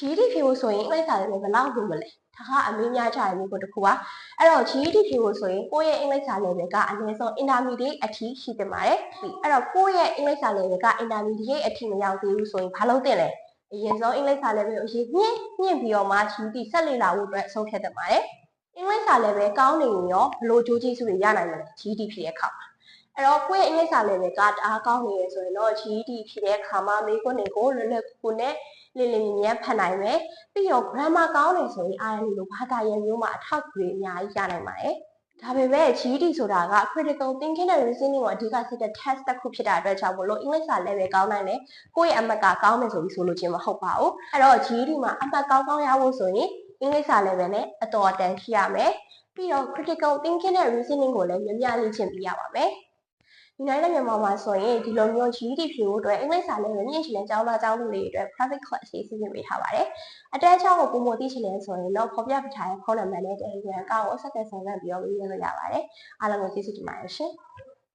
GED ဖြေဖို့ဆိုရင်အင်္ဂလိပ်စာ level ဘယ်လောက်လို့မလဲဒါကအမေးများကြတဲ့မျိုးတစ်ခုပါအဲ့တော့ GED ဖြေဖို့ဆိုရင်ကိုယ့်ရဲ့အင်္ဂလိပ်စာ level ကအနည်းဆုံး intermediate အထိရှိသင့်ပါတယ်အဲ့တော့ကိုယ့်ရဲ့အင်္ဂလိပ်စာ level က intermediate အထိမရောက်သေးဘူးဆိုရင်ဘာလုပ်သင့်လဲအရင်ဆုံးအင်္ဂလိပ်စာ level ကိုအရင်မြင့်ပြီးတော့မှ GED ဆက်လေ့လာဖို့အတွက်ဆုံးဖြတ်သင့်ပါတယ်အင်္ဂလိပ်စာ level ကောင်းနေရင်ရောဘယ်လိုကြိုးကျေးဇူးတွေရနိုင်မလဲ GED ဖြေတဲ့အခါမှာအဲ့တော့ကိုယ့်ရဲ့အင်္ဂလိပ်စာ level ကတအားကောင်းနေရဆိုရင်တော့ GED ဖြေတဲ့အခါမှာမေးခွန်းတွေကိုလွယ်လွယ်ကူကူနဲ့လင်းလင်းမြန်းဖတ်နိုင်မယ်ပြီးတော့ grammar ကောင်းတယ်ဆိုရင် IELTS လိုဘာသာရပ်မျိုးမှာအထောက်အကူတွေအများကြီးရနိုင်ပါတယ်ဒါပေမဲ့ GED ဆိုတာက critical thinking နဲ့ reasoning ကိုအဓိကစစ်တဲ့ test တစ်ခုဖြစ်တာအတွက်ကြောင့်မလို့အင်္ဂလိပ်စာ level ကောင်းနိုင်တယ်ကိုယ့်ရဲ့အမှတ်ကကောင်းမယ်ဆိုပြီးဆိုလို့ချင်းမဟုတ်ပါဘူးအဲ့တော့ GED မှာအမှတ်ကောင်းရဖို့ဆိုရင်အင်္ဂလိပ်စာ level နဲ့အတော်အတန်ရှိရမယ်ပြီးတော့ critical thinking နဲ့ reasoning ကိုလည်းများလေ့ကျင့်ပေးရပါမယ်United မြန်မာမှာဆိုရင်ဒီလိုမျိုး GED ဖြေဖို့အတွက်အင်္ဂလိပ်စာ level မြင့်ချင်တဲ့ကျောင်းသားကျောင်းသူတွေအတွက် private class တွေစီစဉ်ပေးထားပါတယ်။အတန်းအချောင်းကိုပုံမသိချင်တယ်ဆိုရင်တော့ဖော်ပြပြထားတဲ့ဖုန်းနံပါတ်နဲ့တယ်လီဂရမ်အကောင့်ကိုဆက်သွယ်ဆောင်ရွက်ပြီးတော့မေးမြန်းလို့ရပါတယ်။အားလုံးကိုကျေးဇူးတင်ပါတယ်ရှင်။